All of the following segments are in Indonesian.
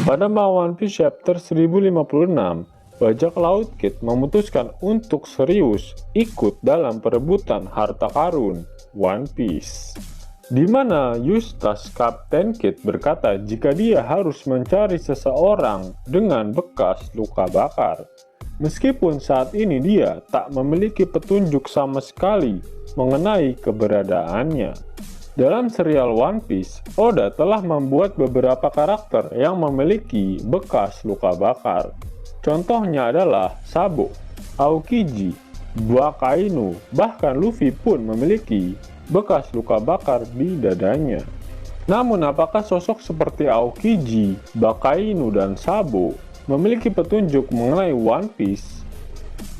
Pada One Piece chapter 1056, bajak laut Kid memutuskan untuk serius ikut dalam perebutan harta karun One Piece. Di mana Eustace Kapten Kid berkata jika dia harus mencari seseorang dengan bekas luka bakar. Meskipun saat ini dia tak memiliki petunjuk sama sekali mengenai keberadaannya. Dalam serial One Piece, Oda telah membuat beberapa karakter yang memiliki bekas luka bakar. Contohnya adalah Sabo, Aokiji, Bakainu, bahkan Luffy pun memiliki bekas luka bakar di dadanya. Namun apakah sosok seperti Aokiji, Bakainu, dan Sabo memiliki petunjuk mengenai One Piece?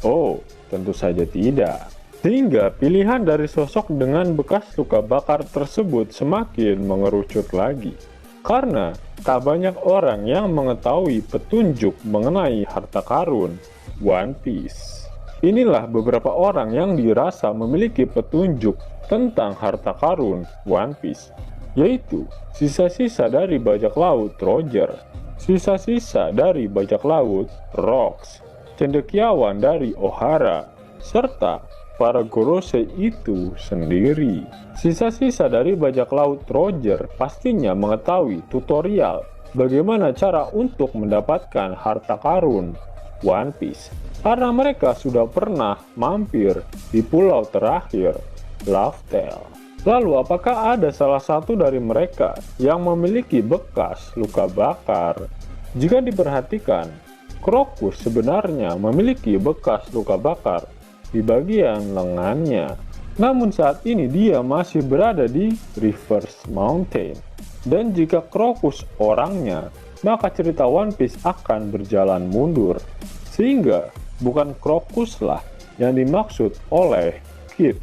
Oh, tentu saja tidak. Sehingga pilihan dari sosok dengan bekas luka bakar tersebut semakin mengerucut lagi. Karena tak banyak orang yang mengetahui petunjuk mengenai harta karun One Piece. Inilah beberapa orang yang dirasa memiliki petunjuk tentang harta karun One Piece, yaitu sisa-sisa dari bajak laut Roger, sisa-sisa dari bajak laut Rocks, cendekiawan dari Ohara, serta para Gorosei itu sendiri. Sisa-sisa dari bajak laut Roger pastinya mengetahui tutorial bagaimana cara untuk mendapatkan harta karun One Piece, karena mereka sudah pernah mampir di pulau terakhir, Laugh-Tale. Lalu apakah ada salah satu dari mereka yang memiliki bekas luka bakar? Jika diperhatikan, Crocus sebenarnya memiliki bekas luka bakar di bagian lengannya. Namun saat ini dia masih berada di Reverse Mountain. Dan jika Crocus orangnya, maka cerita One Piece akan berjalan mundur. Sehingga bukan Crocus lah yang dimaksud oleh Kid.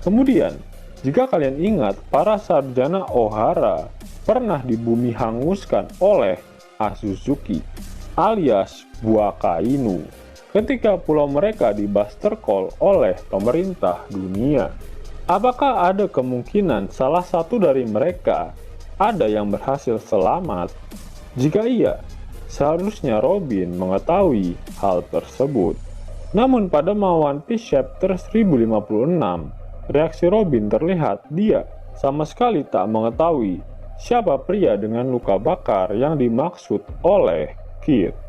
Kemudian, jika kalian ingat, para sarjana Ohara pernah dibumi hanguskan oleh Azuzuki alias Bakainu ketika pulau mereka di Buster Call oleh pemerintah dunia. Apakah ada kemungkinan salah satu dari mereka ada yang berhasil selamat? Jika iya, seharusnya Robin mengetahui hal tersebut. Namun pada One Piece chapter 1056, reaksi Robin terlihat dia sama sekali tak mengetahui siapa pria dengan luka bakar yang dimaksud oleh Kid.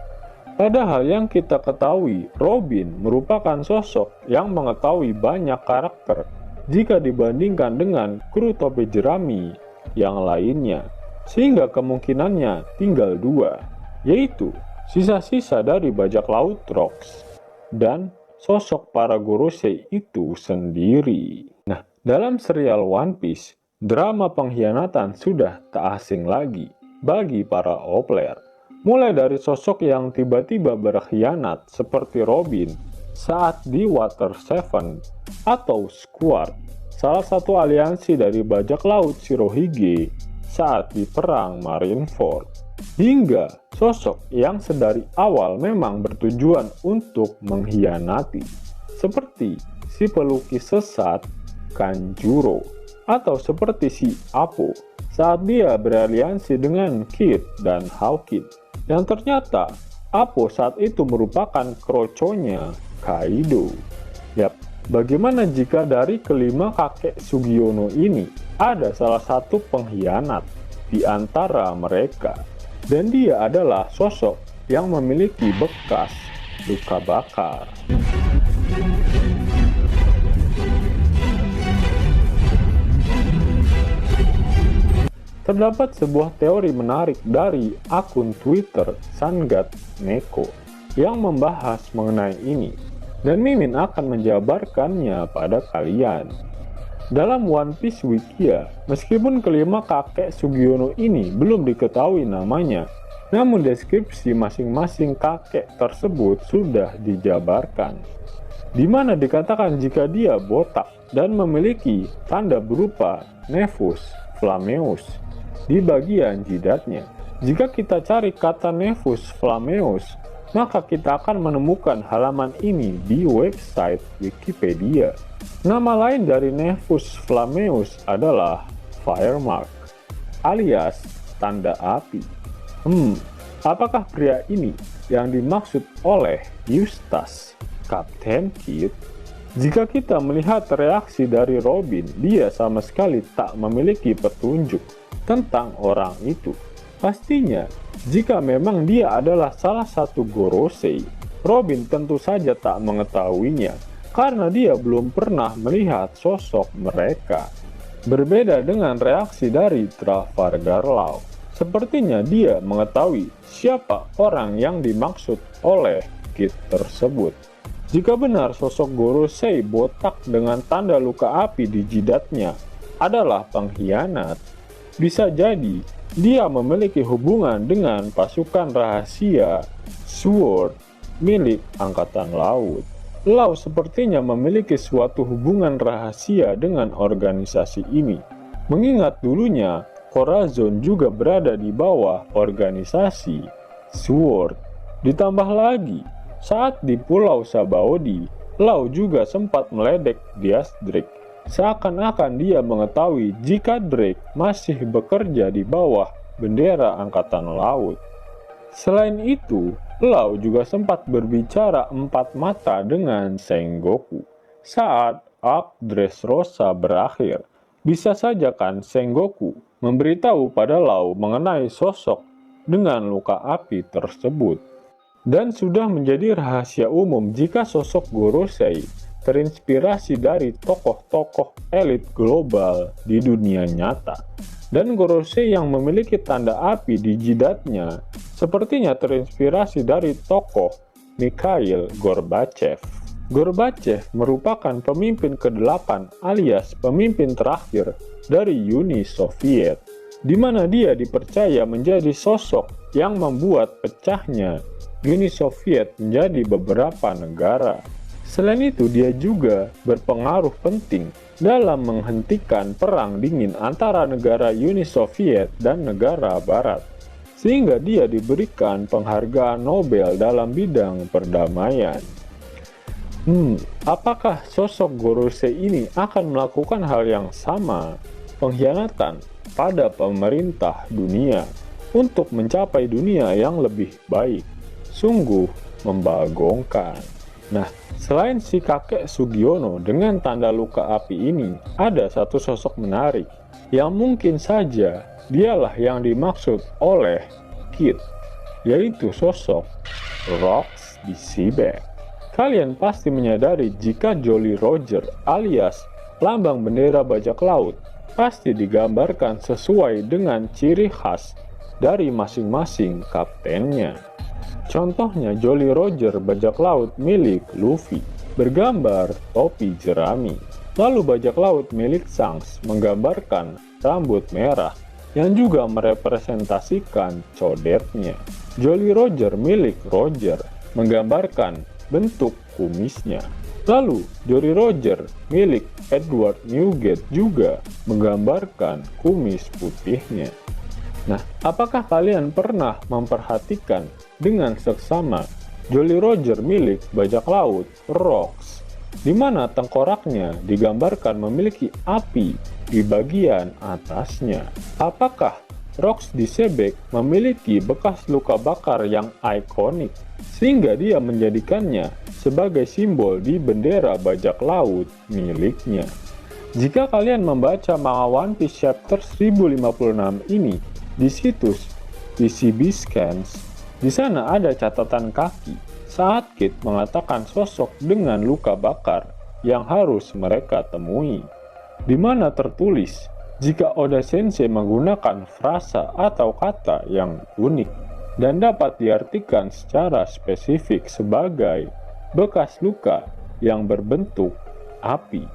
Padahal yang kita ketahui, Robin merupakan sosok yang mengetahui banyak karakter jika dibandingkan dengan kru topi jerami yang lainnya. Sehingga kemungkinannya tinggal dua, yaitu sisa-sisa dari bajak laut Rocks dan sosok para Gorosei itu sendiri. Nah, dalam serial One Piece, drama pengkhianatan sudah tak asing lagi bagi para player. Mulai dari sosok yang tiba-tiba berkhianat seperti Robin saat di Water 7 atau Squad, salah satu aliansi dari bajak laut Shirohige saat di perang Marineford, hingga sosok yang sedari awal memang bertujuan untuk mengkhianati, seperti si pelukis sesat Kanjuro, atau seperti si Apo saat dia beraliansi dengan Kid dan Hawkins. Yang ternyata Apo saat itu merupakan kroconya Kaido. Yap, bagaimana jika dari kelima kakek Sugiono ini ada salah satu pengkhianat di antara mereka, dan dia adalah sosok yang memiliki bekas luka bakar. Terdapat sebuah teori menarik dari akun Twitter Sangat Neko yang membahas mengenai ini, dan Mimin akan menjabarkannya pada kalian. Dalam One Piece Wikia, meskipun kelima kakek Sugiono ini belum diketahui namanya, namun deskripsi masing-masing kakek tersebut sudah dijabarkan, di mana dikatakan jika dia botak dan memiliki tanda berupa Nevus Flammeus di bagian jidatnya. Jika kita cari kata Nevus Flammeus, maka kita akan menemukan halaman ini di website Wikipedia. Nama lain dari Nevus Flammeus adalah Firemark, alias tanda api. Apakah pria ini yang dimaksud oleh Eustace, Kapten Kidd? Jika kita melihat reaksi dari Robin, dia sama sekali tak memiliki petunjuk tentang orang itu. Pastinya, jika memang dia adalah salah satu Gorosei, Robin tentu saja tak mengetahuinya karena dia belum pernah melihat sosok mereka. Berbeda dengan reaksi dari Trafalgar Law, sepertinya dia mengetahui siapa orang yang dimaksud oleh Kidd tersebut. Jika benar sosok Gorosei botak dengan tanda luka api di jidatnya adalah pengkhianat, bisa jadi dia memiliki hubungan dengan pasukan rahasia SWORD milik Angkatan Laut. Law sepertinya memiliki suatu hubungan rahasia dengan organisasi ini, mengingat dulunya Corazon juga berada di bawah organisasi SWORD. Ditambah lagi, saat di Pulau Sabaody, Law juga sempat meledek Diaz Drake, seakan-akan dia mengetahui jika Drake masih bekerja di bawah bendera Angkatan Laut. Selain itu, Law juga sempat berbicara empat mata dengan Sengoku saat arc Dressrosa berakhir. Bisa saja kan Sengoku memberitahu pada Law mengenai sosok dengan luka api tersebut. Dan sudah menjadi rahasia umum jika sosok Gorosei terinspirasi dari tokoh-tokoh elit global di dunia nyata. Dan Gorosei yang memiliki tanda api di jidatnya sepertinya terinspirasi dari tokoh Mikhail Gorbachev. Gorbachev merupakan pemimpin ke-8 alias pemimpin terakhir dari Uni Soviet, di mana dia dipercaya menjadi sosok yang membuat pecahnya Uni Soviet menjadi beberapa negara. Selain itu, dia juga berpengaruh penting dalam menghentikan perang dingin antara negara Uni Soviet dan negara Barat, sehingga dia diberikan penghargaan Nobel dalam bidang perdamaian. Apakah sosok Gorosei ini akan melakukan hal yang sama, pengkhianatan pada pemerintah dunia untuk mencapai dunia yang lebih baik? Sungguh membagongkan. Nah, selain si kakek Sugiono dengan tanda luka api ini, ada satu sosok menarik yang mungkin saja dialah yang dimaksud oleh Kidd, yaitu sosok Rox di Seaback. Kalian pasti menyadari jika Jolly Roger alias lambang bendera bajak laut pasti digambarkan sesuai dengan ciri khas dari masing-masing kaptennya. Contohnya Jolly Roger bajak laut milik Luffy bergambar topi jerami. Lalu bajak laut milik Shanks menggambarkan rambut merah yang juga merepresentasikan codetnya. Jolly Roger milik Roger menggambarkan bentuk kumisnya. Lalu Jolly Roger milik Edward Newgate juga menggambarkan kumis putihnya. Nah, apakah kalian pernah memperhatikan dengan seksama Jolly Roger milik bajak laut Rox, di mana tengkoraknya digambarkan memiliki api di bagian atasnya? Apakah Rox di Seaback memiliki bekas luka bakar yang ikonik sehingga dia menjadikannya sebagai simbol di bendera bajak laut miliknya? Jika kalian membaca manga One Piece chapter 1056 ini di situs PCB Scans, di sana ada catatan kaki saat Kidd mengatakan sosok dengan luka bakar yang harus mereka temui, di mana tertulis jika Oda Sensei menggunakan frasa atau kata yang unik dan dapat diartikan secara spesifik sebagai bekas luka yang berbentuk api.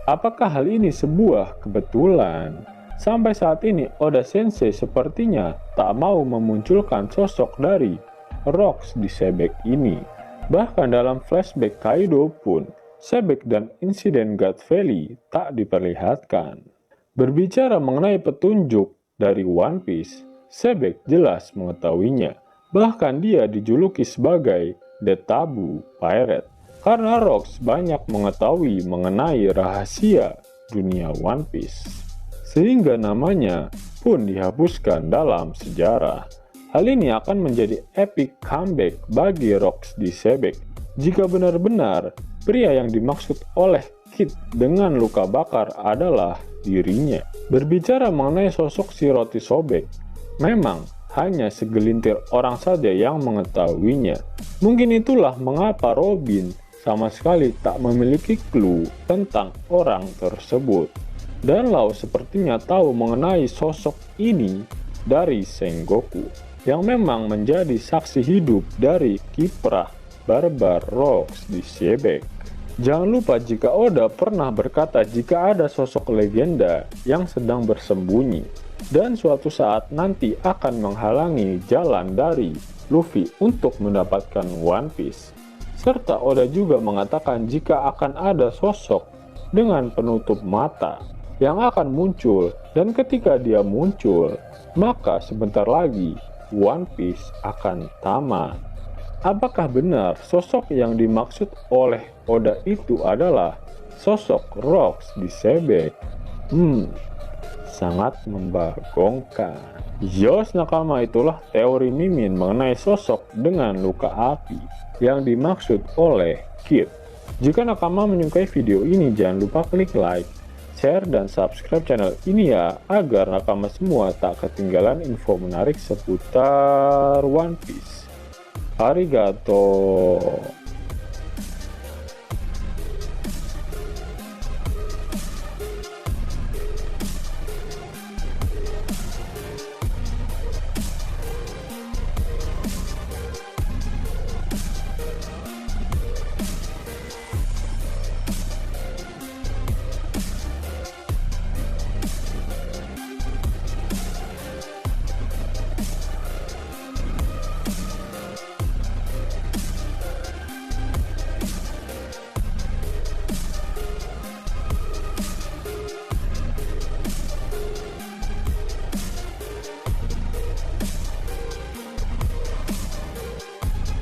Apakah hal ini sebuah kebetulan? Sampai saat ini Oda Sensei sepertinya tak mau memunculkan sosok dari Rox di Seaback ini. Bahkan dalam flashback Kaido pun, Seaback dan insiden God Valley tak diperlihatkan. Berbicara mengenai petunjuk dari One Piece, Seaback jelas mengetahuinya. Bahkan dia dijuluki sebagai The Taboo Pirate karena Rox banyak mengetahui mengenai rahasia dunia One Piece, sehingga namanya pun dihapuskan dalam sejarah. Hal ini akan menjadi epic comeback bagi Rocks di Sebek. Jika benar-benar pria yang dimaksud oleh Kid dengan luka bakar adalah dirinya. Berbicara mengenai sosok si Roti Sobek, memang hanya segelintir orang saja yang mengetahuinya. Mungkin itulah mengapa Robin sama sekali tak memiliki clue tentang orang tersebut. Dan Lau sepertinya tahu mengenai sosok ini dari Sengoku, yang memang menjadi saksi hidup dari kiprah barbar Rocks di Sebek. Jangan lupa jika Oda pernah berkata jika ada sosok legenda yang sedang bersembunyi dan suatu saat nanti akan menghalangi jalan dari Luffy untuk mendapatkan One Piece. Serta Oda juga mengatakan jika akan ada sosok dengan penutup mata yang akan muncul, dan ketika dia muncul, maka sebentar lagi One Piece akan tamat. Apakah benar sosok yang dimaksud oleh Oda itu adalah sosok Rocks di Sebek? Sangat membagongkan. Yos nakama, itulah teori Mimin mengenai sosok dengan luka api yang dimaksud oleh Kid. Jika nakama menyukai video ini, jangan lupa klik like, share, dan subscribe channel ini ya, agar nakama semua tak ketinggalan info menarik seputar One Piece. Arigato.